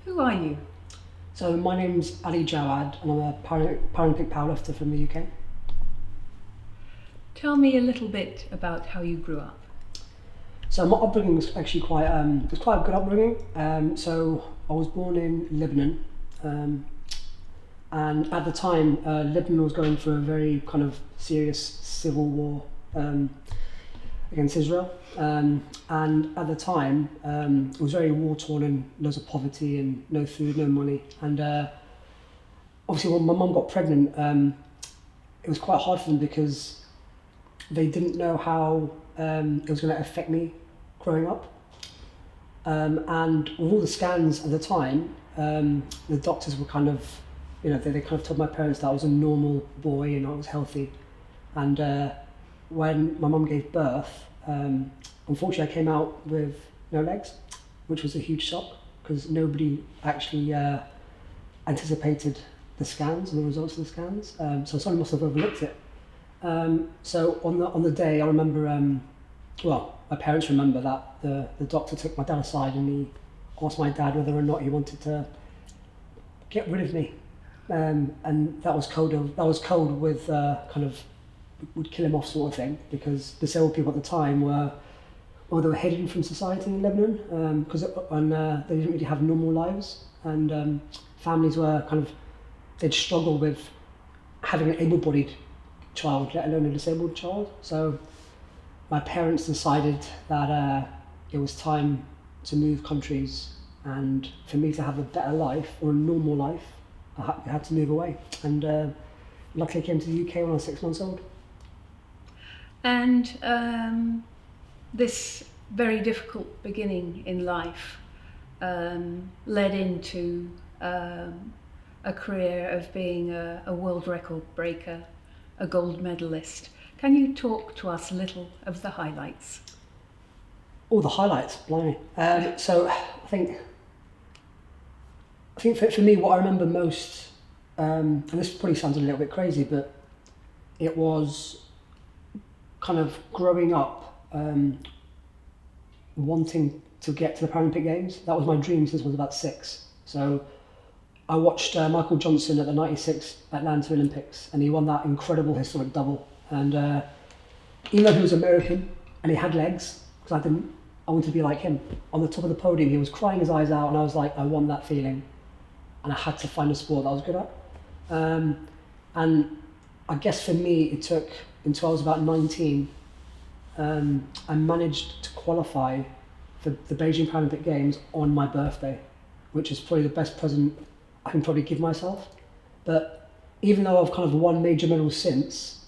Who are you? So my name's Jawad and I'm a Paralympic powerlifter from the UK. Tell me a little bit about how you grew up. So my upbringing was actually quite a good upbringing. So I was born in Lebanon, um, and at the time Lebanon was going through a very kind of serious civil war um, against Israel. And at the time it was very war torn and loads of poverty and no food, no money. And obviously when my mum got pregnant, it was quite hard for them because they didn't know how it was going to affect me growing up. And with all the scans at the time, the doctors were kind of, they kind of told my parents that I was a normal boy and I was healthy. And when my mum gave birth, unfortunately I came out with no legs, which was a huge shock because nobody actually anticipated the scans and the results of the scans. So someone must have overlooked it. So on the day, I remember, my parents remember that the doctor took my dad aside and he asked my dad whether or not he wanted to get rid of me, and that was code with kind of would kill him off sort of thing, because disabled people at the time they were hidden from society in Lebanon because they didn't really have normal lives, and families were they'd struggle with having an able-bodied child, let alone a disabled child. So my parents decided that it was time to move countries, and for me to have a better life or a normal life, I had to move away. And luckily I came to the UK when I was 6 months old. And this very difficult beginning in life led into a career of being a world record breaker, a gold medalist. Can you talk to us a little of the highlights? Oh, the highlights, blimey. So I think for me, what I remember most, and this probably sounds a little bit crazy, but it was kind of growing up wanting to get to the Paralympic Games. That was my dream since I was about 6. So I watched Michael Johnson at the '96 Atlanta Olympics, and he won that incredible historic double. And even though he was American and he had legs, because I didn't, I wanted to be like him. On the top of the podium, he was crying his eyes out, and I was like, I want that feeling, and I had to find a sport that I was good at. And I guess for me, it took until I was about 19. I managed to qualify for the Beijing Paralympic Games on my birthday, which is probably the best present I can probably give myself. But even though I've kind of won major medals since,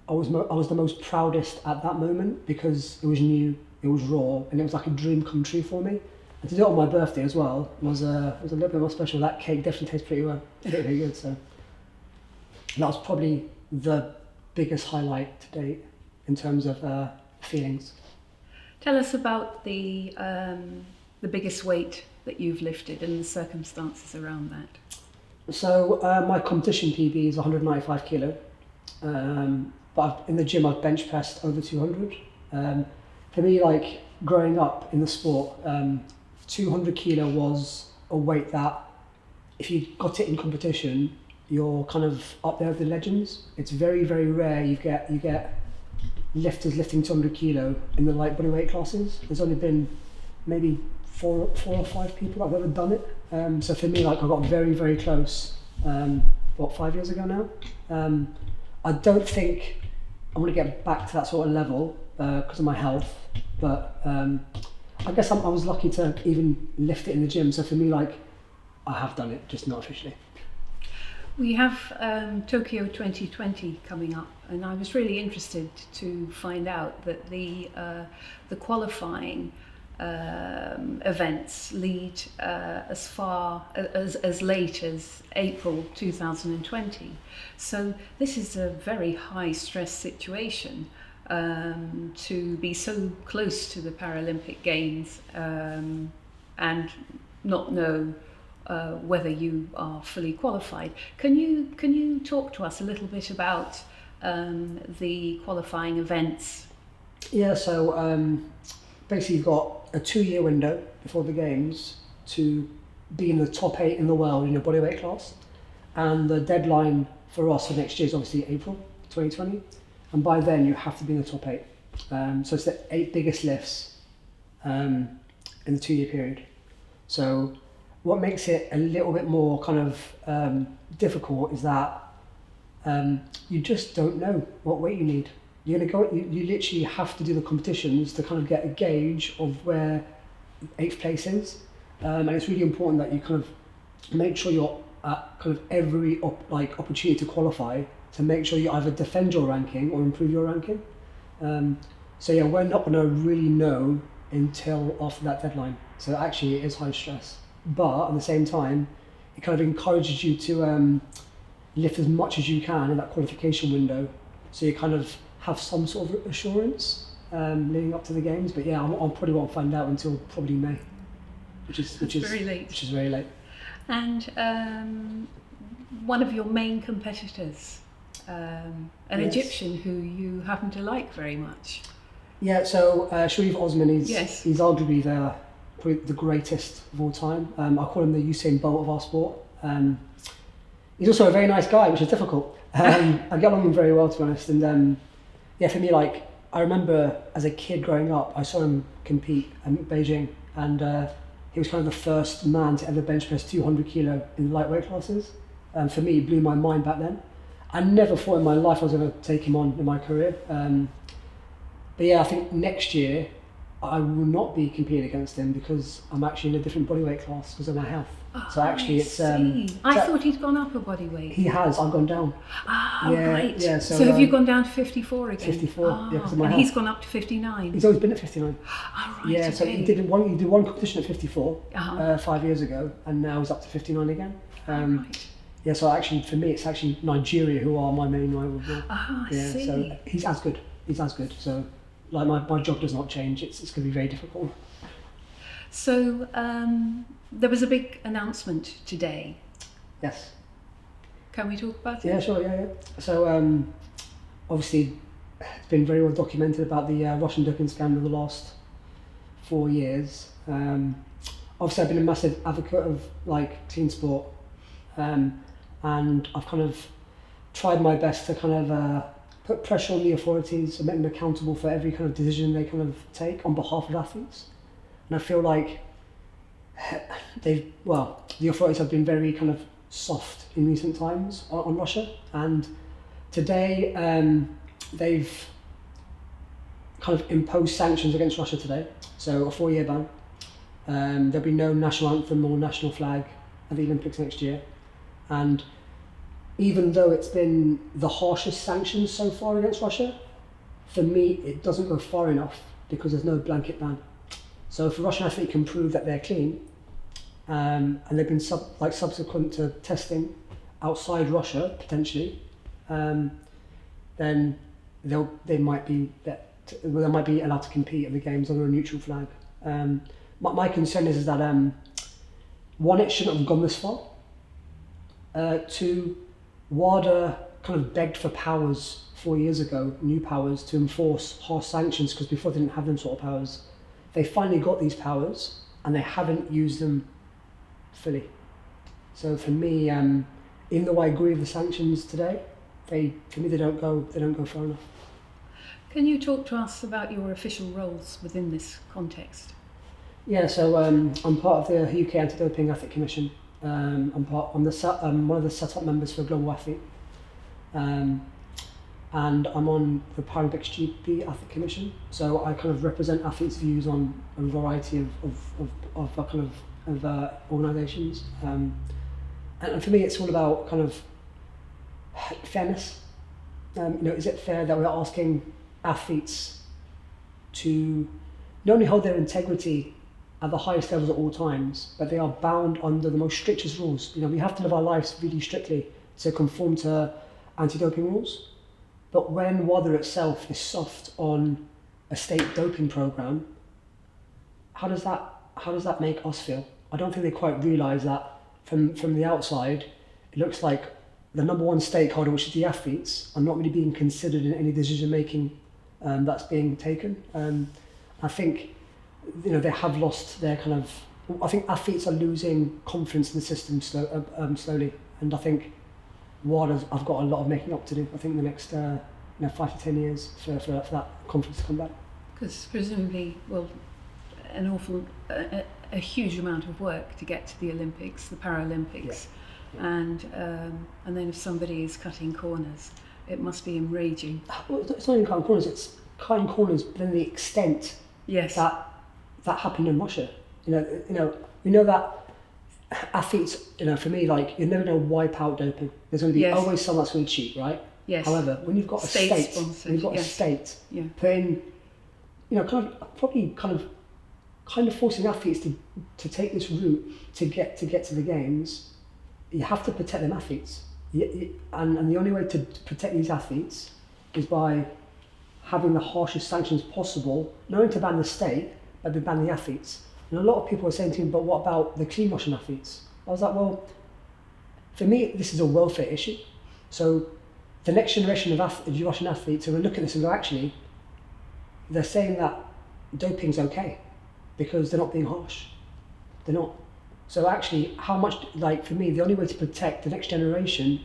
I was the most proudest at that moment because it was new, it was raw, and it was like a dream come true for me. And to do it on my birthday as well was a little bit more special. That cake definitely tastes pretty good. So that was probably the biggest highlight to date in terms of feelings. Tell us about the biggest weight that you've lifted and the circumstances around that. So my competition PB is 195 kilo, but in the gym I've bench pressed over 200. For me, like growing up in the sport, 200 kilo was a weight that if you got it in competition, you're kind of up there with the legends. It's very, very rare you get lifters lifting 200 kilo in the light bodyweight classes. There's only been maybe four or five people that have ever done it. So for me, like I got very, very close, 5 years ago now. I don't think I'm going to get back to that sort of level because of my health, but I guess I was lucky to even lift it in the gym. So for me, like I have done it, just not officially. We have Tokyo 2020 coming up, and I was really interested to find out that the qualifying events lead as far as late as April 2020. So this is a very high stress situation to be so close to the Paralympic Games and not know whether you are fully qualified. Can you talk to us a little bit about the qualifying events? Yeah, so basically you've got a 2-year window before the games to be in the top 8 in the world in your bodyweight class. And the deadline for us for next year is obviously April 2020. And by then you have to be in the top 8. So it's the 8 biggest lifts in the 2-year period. So what makes it a little bit more kind of difficult is that you just don't know what weight you need. You're gonna go. You literally have to do the competitions to kind of get a gauge of where 8th place is, and it's really important that you kind of make sure you're at kind of every opportunity to qualify, to make sure you either defend your ranking or improve your ranking. So yeah, we're not gonna really know until after that deadline. So actually, it is high stress, but at the same time, it kind of encourages you to lift as much as you can in that qualification window, so you kind of have some sort of assurance leading up to the games. But yeah, I probably won't find out until probably May, which is very late. And one of your main competitors, an Egyptian who you happen to like very much. Yeah, so Sharif Osman, he's arguably probably the greatest of all time. I call him the Usain Bolt of our sport. He's also a very nice guy, which is difficult. I get along with him very well, to be honest. And yeah, for me, like, I remember as a kid growing up, I saw him compete in Beijing, and he was kind of the first man to ever bench press 200 kilo in the lightweight classes. For me, it blew my mind back then. I never thought in my life I was going to take him on in my career. But yeah, I think next year I will not be competing against him because I'm actually in a different bodyweight class because of my health. So actually, it's. I thought he'd gone up a body weight. He has. I've gone down. Right. Yeah. So have you gone down to 54 again? 54. Yeah, because of my and health. he's gone up to 59. He's always been at 59. Right. Yeah. Okay. So he did one competition at 54 5 years ago, and now he's up to 59 again. Right. Yeah. So actually, for me, it's actually Nigeria who are my main rivals. I Yeah. see. So he's as good. So like my job does not change. It's going to be very difficult. So there was a big announcement today. Yes. Can we talk about it? Yeah, sure. Yeah. So obviously, it's been very well documented about the Russian doping scandal the last 4 years. Obviously, I've been a massive advocate of like clean sport, and I've kind of tried my best to kind of put pressure on the authorities and make them accountable for every kind of decision they kind of take on behalf of athletes. And I feel like the authorities have been very kind of soft in recent times on Russia. And today they've kind of imposed sanctions against Russia today. So a 4-year ban. There'll be no national anthem or national flag at the Olympics next year. And even though it's been the harshest sanctions so far against Russia, for me it doesn't go far enough because there's no blanket ban. So if a Russian athlete can prove that they're clean, and they've been subsequent to testing outside Russia potentially, then they might be allowed to compete at the games under a neutral flag. My concern is that one, it shouldn't have gone this far. Two, WADA kind of begged for powers 4 years ago, new powers to enforce harsh sanctions because before they didn't have them sort of powers. They finally got these powers and they haven't used them fully. So for me, even though I agree with the sanctions today, they don't go far enough. Can you talk to us about your official roles within this context? Yeah, so I'm part of the UK Anti-Doping Ethics Commission. I'm one of the set-up members for Global Athlete, and I'm on the Paralympics GP Ethics Commission. So I kind of represent athletes' views on a variety of organisations. And for me, it's all about kind of fairness. Is it fair that we're asking athletes to not only hold their integrity at the highest levels at all times, but they are bound under the most strictest rules. We have to live our lives really strictly to conform to anti-doping rules. But when WADA itself is soft on a state doping program, how does that make us feel? I don't think they quite realise that from the outside. It looks like the number one stakeholder, which is the athletes, are not really being considered in any decision making that's being taken. I think they have lost their kind of I think athletes are losing confidence in the system slowly, and I think I've got a lot of making up to do. I think in the next 5 to 10 years for that confidence to come back. Because presumably, well, a huge amount of work to get to the Olympics, the Paralympics, and then if somebody is cutting corners, it must be enraging. Well, it's not even cutting corners; it's cutting corners, but then the extent that happened in Russia. We know that athletes, for me, like, you never know wipe out doping. There's going to be always someone that's going to cheat, right? Yes. However, when you've got a state putting, kind of forcing athletes to take this route to get to the games, you have to protect them athletes. And the only way to protect these athletes is by having the harshest sanctions possible, not only to ban the state, but to ban the athletes. And a lot of people are saying to me, but what about the clean Russian athletes? I was like, well, for me, this is a welfare issue. So the next generation of Russian athletes are going to look at this and go, actually, they're saying that doping's okay because they're not being harsh. They're not. So actually, for me, the only way to protect the next generation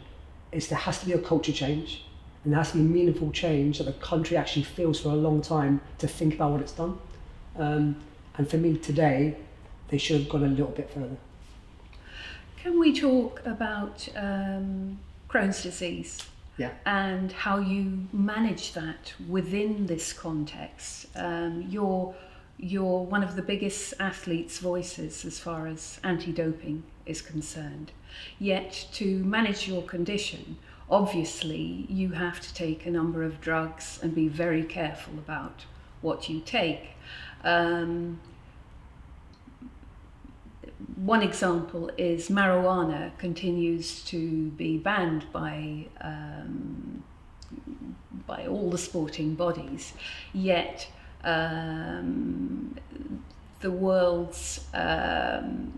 is there has to be a culture change, and there has to be meaningful change that the country actually feels for a long time to think about what it's done. And for me today, they should have gone a little bit further. Can we talk about Crohn's disease? Yeah. And how you manage that within this context? You're one of the biggest athletes' voices as far as anti-doping is concerned. Yet to manage your condition, obviously you have to take a number of drugs and be very careful about what you take. One example is marijuana continues to be banned by all the sporting bodies, yet the world's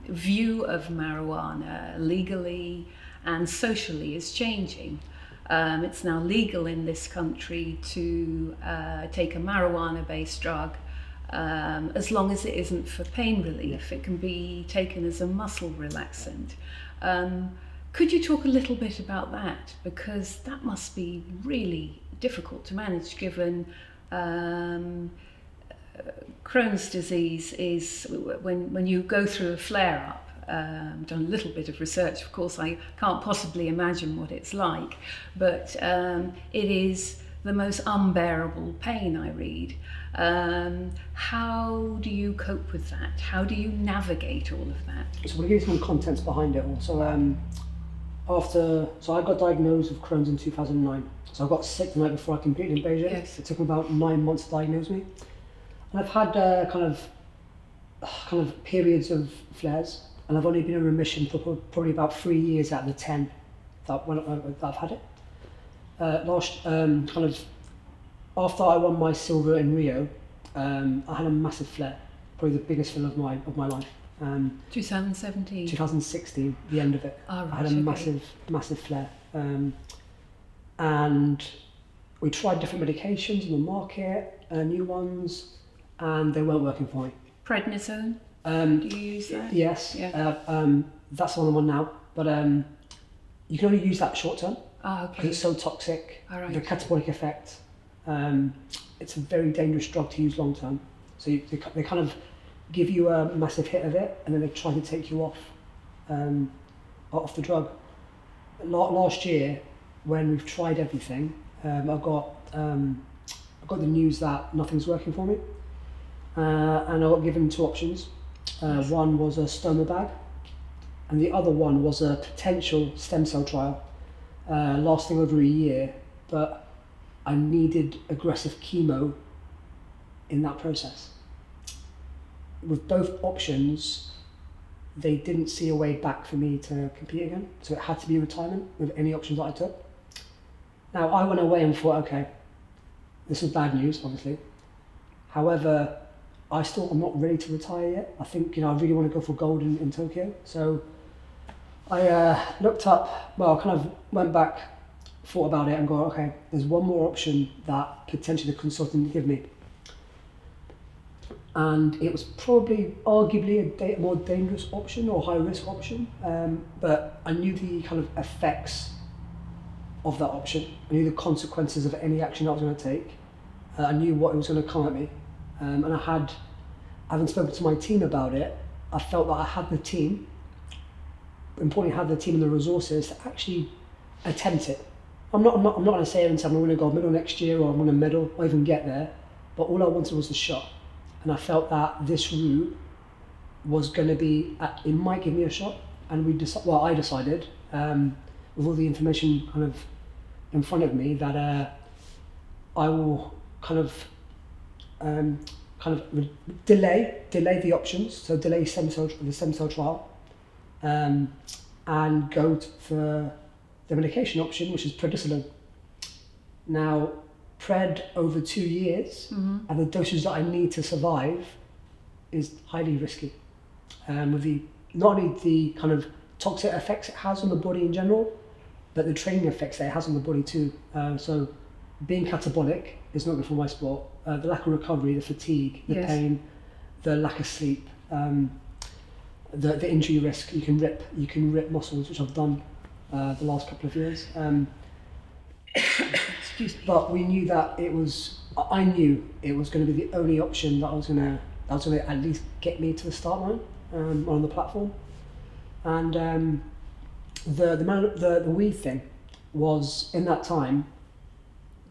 view of marijuana legally and socially is changing. It's now legal in this country to take a marijuana-based drug as long as it isn't for pain relief. It can be taken as a muscle relaxant. Could you talk a little bit about that? Because that must be really difficult to manage, given Crohn's disease is when you go through a flare-up. I've done a little bit of research, of course. I can't possibly imagine what it's like, but it is the most unbearable pain, I read. How do you cope with that? How do you navigate all of that? So we'll give you some contents behind it all. So I got diagnosed with Crohn's in 2009. So I got sick the night before I competed in Beijing. Yes. It took me about 9 months to diagnose me. And I've had kind of periods of flares, and I've only been in remission for probably about 3 years out of the 10 that I've had it. After I won my silver in Rio, I had a massive flare, probably the biggest flare of my life. 2017? 2016, the end of it. Oh, right, I had a massive flare. And we tried different medications on the market, new ones, and they weren't working for me. Prednisone? Do you use that? Yes. Yeah. That's the one I'm on now. But you can only use that short term. Oh, okay. Because it's so toxic. All right. The catabolic effect. It's a very dangerous drug to use long term. So they kind of give you a massive hit of it, and then they try to take you off the drug. Last year, when we've tried everything, I got the news that nothing's working for me, and I got given 2 options. One was a stoma bag, and the other one was a potential stem cell trial, lasting over a year, but I needed aggressive chemo in that process. With both options, they didn't see a way back for me to compete again, so it had to be retirement with any options that I took. Now, I went away and thought, okay, this was bad news, obviously. However, I'm not ready to retire yet. I think, I really want to go for gold in Tokyo. So I looked up, kind of went back, thought about it and go, okay, there's one more option that potentially the consultant give me. and it was probably arguably a more dangerous option or high risk option, but I knew the kind of effects of that option. I knew the consequences of any action I was going to take. I knew what it was going to come at me, and having spoken to my team about it, I felt that I had the team, importantly had the team and the resources to actually attempt it. I'm not going to say I'm going to gold medal next year or I'm going to medal or even get there, but all I wanted was the shot. And I felt that this route was going to be, it might give me a shot. And I decided, with all the information kind of in front of me, that I will delay the options, so delay the stem cell trial, and go for the medication option, which is prednisolone. Now, pred over 2 years, and the dosage that I need to survive is highly risky. With not only the kind of toxic effects it has on the body in general, but the training effects that it has on the body too. So being catabolic is not good for my sport. The lack of recovery, the fatigue, the pain, the lack of sleep, the injury risk. You can rip muscles, which I've done the last couple of years. But we knew that I knew it was going to be the only option that was going to at least get me to the start line on the platform. And the weed thing was, in that time,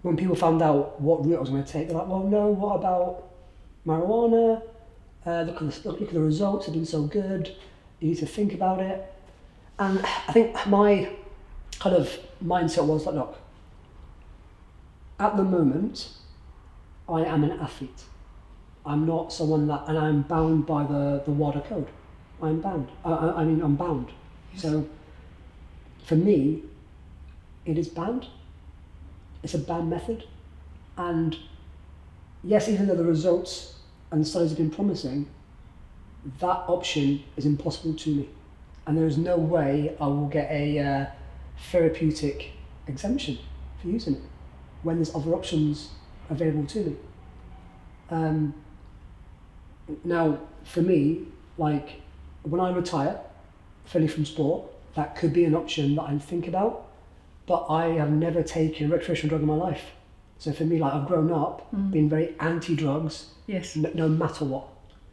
when people found out what route I was going to take, they're like, well, no, what about marijuana? Look at the results, they've been so good, you need to think about it. And I think my kind of mindset was that, look, at the moment, I am an athlete. I'm not someone and I'm bound by the WADA code. I'm bound. I'm bound. Yes. So, for me, it is banned. It's a banned method. And yes, even though the results and studies have been promising, that option is impossible to me. And there is no way I will get a therapeutic exemption for using it when there's other options available to me. Now, for me, like, when I retire, fully from sport, that could be an option that I think about, but I have never taken a recreational drug in my life. So for me, like, I've grown up being very anti-drugs, no matter what.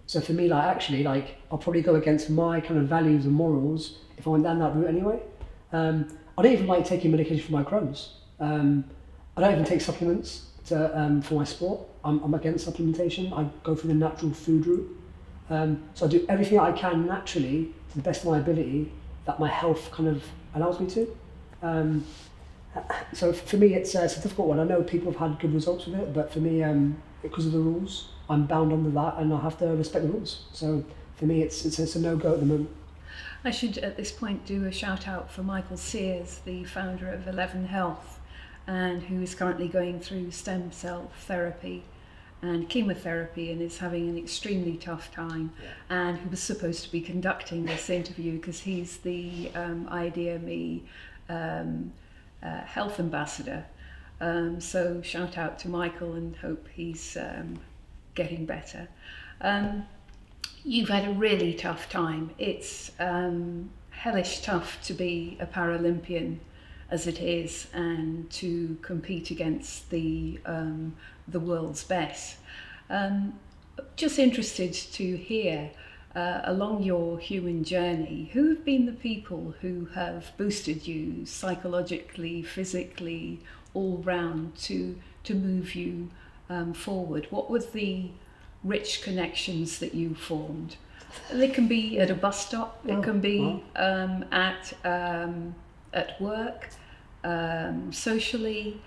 So for me, like, actually, like, I'll probably go against my kind of values and morals if I went down that route anyway. I don't even like taking medication for my Crohn's. I don't even take supplements for my sport. I'm against supplementation. I go through the natural food route. So I do everything that I can naturally to the best of my ability that my health kind of allows me to. So for me, it's a difficult one. I know people have had good results with it, but for me, because of the rules, I'm bound under that, and I have to respect the rules. So for me, it's a no-go at the moment. I should at this point do a shout out for Michael Sears, the founder of 11 Health, and who is currently going through stem cell therapy and chemotherapy and is having an extremely tough time, and who was supposed to be conducting this interview because he's the ideaXme health ambassador. So shout out to Michael and hope he's getting better. You've had a really tough time. It's hellish tough to be a Paralympian as it is, and to compete against the world's best. Just interested to hear, along your human journey, who have been the people who have boosted you psychologically, physically, all round to move you forward? What were the rich connections that you formed? They can be at a bus stop, it can be at work, socially.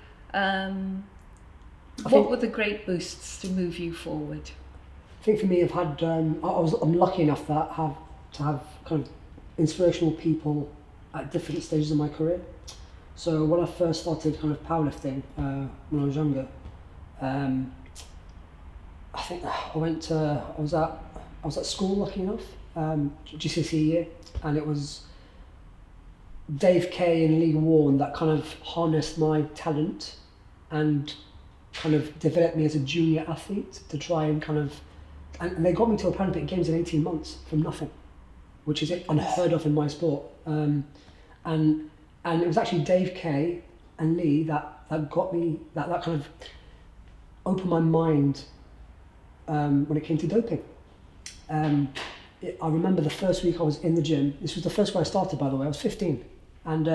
What were the great boosts to move you forward? I think for me, I've had I'm lucky enough to have kind of inspirational people at different stages of my career. So when I first started kind of powerlifting when I was younger, I think I was at school, lucky enough, GCSE year, and it was Dave Kay and Lee Warren that kind of harnessed my talent and kind of developed me as a junior athlete to try and kind of, and they got me to a Paralympic Games in 18 months from nothing, which is unheard of in my sport. And it was actually Dave Kay and Lee that got me, that kind of opened my mind when it came to doping. I remember the first week I was in the gym. This was the first way I started, by the way. I was 15. And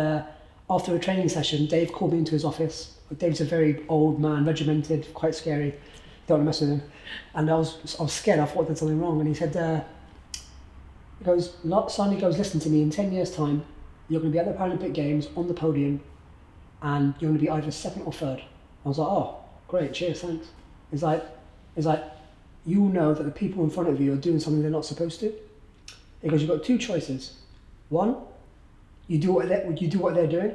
after a training session, Dave called me into his office. Dave's a very old man, regimented, quite scary. Don't want to mess with him. And I was scared. I thought I did something wrong. And he said, he goes, son, he goes, listen to me. In 10 years' time, you're going to be at the Paralympic Games on the podium, and you're going to be either second or third. I was like, oh, great, cheers, thanks. It's like, you will know that the people in front of you are doing something they're not supposed to. He goes, you've got two choices. One, you do what they're doing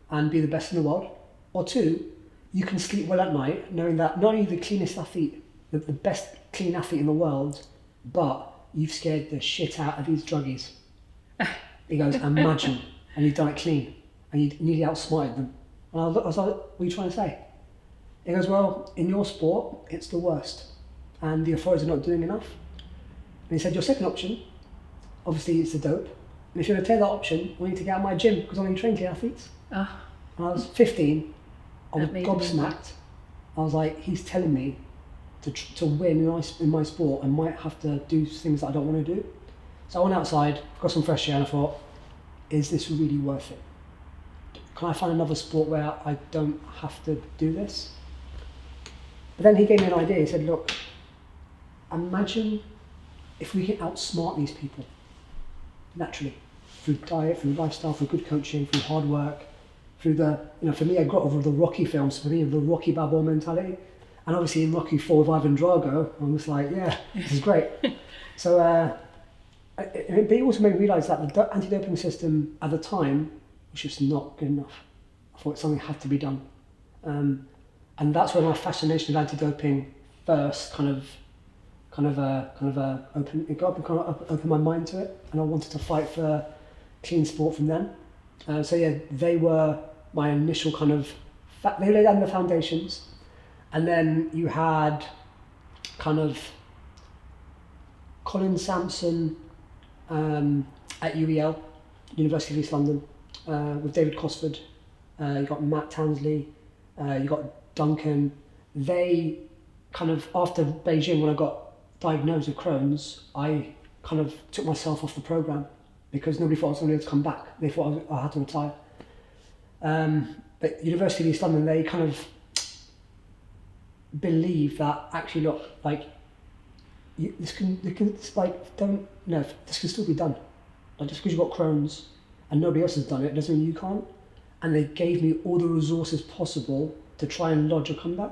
and be the best in the world. Or two, you can sleep well at night knowing that not only the cleanest athlete, the best clean athlete in the world, but you've scared the shit out of these druggies. He goes, imagine, and you've done it clean, and you nearly outsmarted them. And I was like, what are you trying to say? He goes, well, in your sport, it's the worst, and the authorities are not doing enough. And he said, your second option, obviously it's the dope, and if you're going to take that option, we need to get out of my gym, because I only train clean athletes. And I was 15, I was gobsmacked. I was like, he's telling me to win in my sport, I might have to do things that I don't want to do. So I went outside, got some fresh air, and I thought, is this really worth it? Can I find another sport where I don't have to do this? But then he gave me an idea. He said, look, imagine if we can outsmart these people naturally, through diet, through lifestyle, through good coaching, through hard work, through for me, I got over the Rocky films, for me, the Rocky Balboa mentality. And obviously in Rocky 4 with Ivan Drago, I'm just like, yeah, this is great. So, but it also made me realise that the anti-doping system at the time was just not good enough. I thought something had to be done. And that's where my fascination with anti-doping first opened my mind to it, and I wanted to fight for clean sport from then. So yeah, they were my initial they laid down the foundations. And then you had Colin Sampson at UEL, University of East London, with David Cosford. You got Matt Townsley, you got Duncan. They after Beijing, when I got diagnosed with Crohn's, I took myself off the program because nobody thought I was going to be able to come back. They thought I had to retire. But University of East London, they believe that actually, look, this can still be done. Like, just because you've got Crohn's and nobody else has done it doesn't mean you can't. And they gave me all the resources possible to try and lodge a comeback.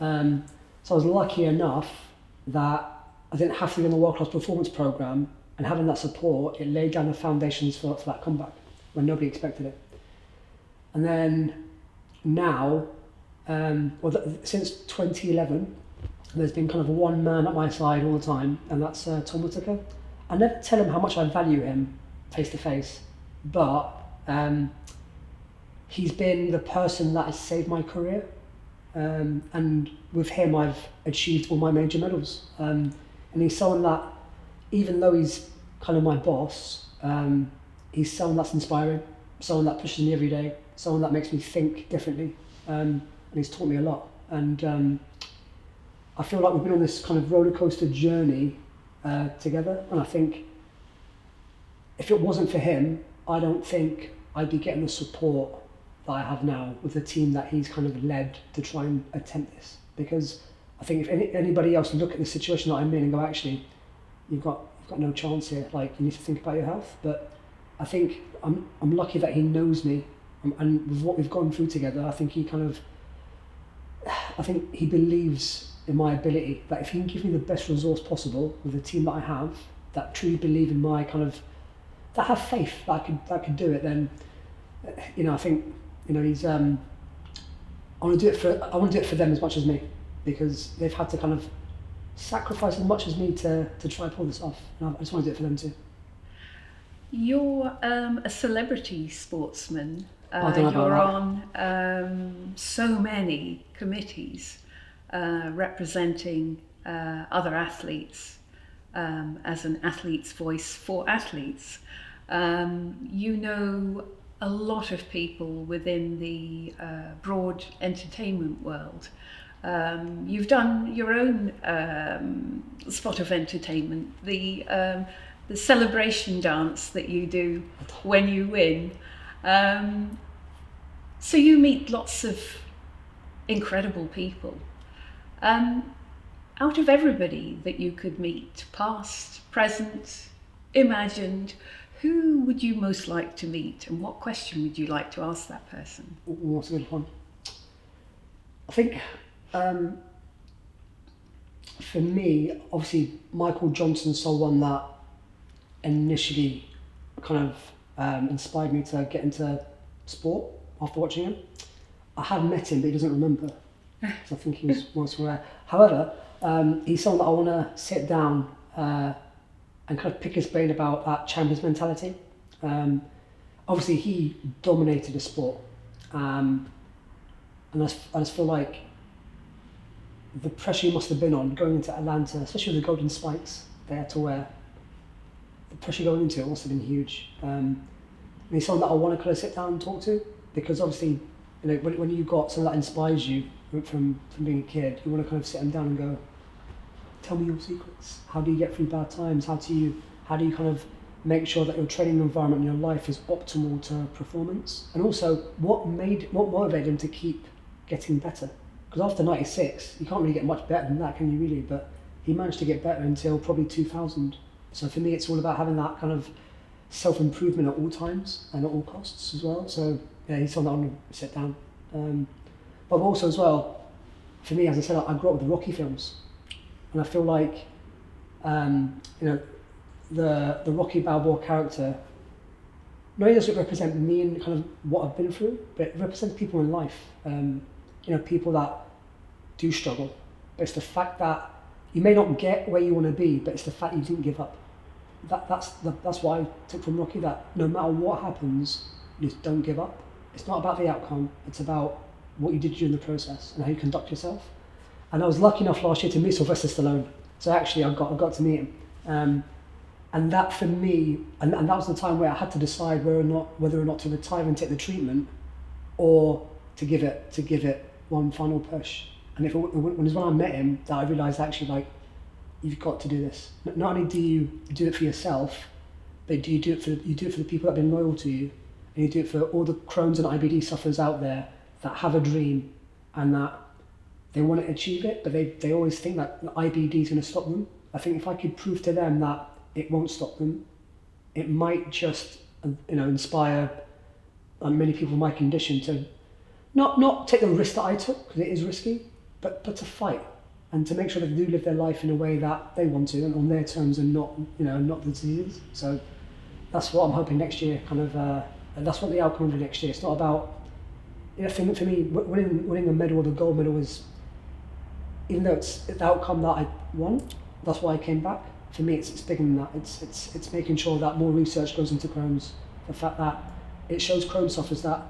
So I was lucky enough that I didn't have to be in the World Class Performance Programme, and having that support, it laid down the foundations for that comeback when nobody expected it. And then now, since 2011, there's been one man at my side all the time, and that's Tom Whittaker. I never tell him how much I value him face to face, but he's been the person that has saved my career, and with him I've achieved all my major medals. And he's someone that, even though he's my boss, he's someone that's inspiring, someone that pushes me every day, someone that makes me think differently. And he's taught me a lot, and I feel like we've been on this roller coaster journey together, and I think if it wasn't for him, I don't think I'd be getting the support that I have now with the team that he's led to try and attempt this. Because I think if anybody else look at the situation that I'm in and go, actually, you've got no chance here, you need to think about your health. But I think I'm lucky that he knows me, and with what we've gone through together, I think he believes in my ability, that if he can give me the best resource possible with the team that I have, that truly believe in my that have faith that I could do it, then I think he's I want to do it for them as much as me, because they've had to sacrifice as much as me to try and pull this off, and I just want to do it for them too. You're a celebrity sportsman. You're on so many committees representing other athletes as an athlete's voice for athletes. You know a lot of people within the broad entertainment world. You've done your own spot of entertainment, the celebration dance that you do when you win. So you meet lots of incredible people. Out of everybody that you could meet, past, present, imagined, who would you most like to meet, and what question would you like to ask that person? What's a good one? I think for me, obviously, Michael Johnson's someone that initially kind of inspired me to get into sport after watching him. I have met him, but he doesn't remember. So I think he was once aware. However, he's someone that I want to sit down and kind of pick his brain about that champions mentality. Obviously, he dominated the sport, and I just feel like the pressure he must have been on going into Atlanta, especially with the golden spikes they had to wear. The pressure going into it must have been huge. And he's someone that I want to kind of sit down and talk to, because obviously, you know, when you've got someone that inspires you from being a kid, you want to kind of sit them down and go, tell me your secrets. How do you get through bad times? How do you kind of make sure that your training environment in your life is optimal to performance? And also, what motivated him to keep getting better? Because after 96, you can't really get much better than that, can you really? But he managed to get better until probably 2000. So for me, it's all about having that kind of self-improvement at all times and at all costs as well. So yeah, he's someone that I want to sit down. But also as well, for me, as I said, I grew up with the Rocky films. And I feel like, you know, the Rocky Balboa character, not only does it represent me and kind of what I've been through, but it represents people in life. You know, people that do struggle. But it's the fact that you may not get where you want to be, but it's the fact you didn't give up. That's what I took from Rocky, that no matter what happens, you just don't give up. It's not about the outcome, it's about what you did during the process and how you conduct yourself. And I was lucky enough last year to meet Sylvester Stallone. So actually I got to meet him. And that for me, and that was the time where I had to decide whether or not to retire and take the treatment, or to give it one final push. And when I met him, that I realised actually, like, you've got to do this. Not only do you do it for yourself, but you do it for the people that have been loyal to you, and you do it for all the Crohn's and IBD sufferers out there that have a dream and that they want to achieve it, but they always think that IBD is going to stop them. I think if I could prove to them that it won't stop them, it might just, you know, inspire many people in my condition to not take the risk that I took, because it is risky, but to fight and to make sure that they do live their life in a way that they want to and on their terms, and not, you know, not the disease. So that's what I'm hoping next year. And that's what the outcome will be next year. It's not about, you know, for me, winning a medal or the gold medal is, even though it's the outcome that I want, that's why I came back. For me, it's bigger than that. It's making sure that more research goes into Crohn's. The fact that it shows Crohn sufferers that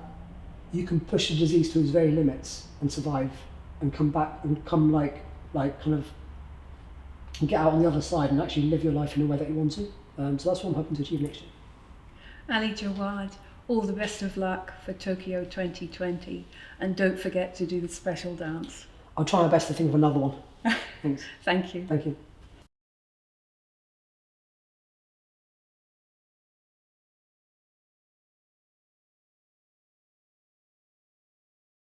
you can push the disease to its very limits and survive, and come back and come like kind of get out on the other side and actually live your life in a way that you want to. So that's what I'm hoping to achieve next year. Ali Jawad, all the best of luck for Tokyo 2020, and don't forget to do the special dance. I'll try my best to think of another one. Thanks. Thank you. Thank you.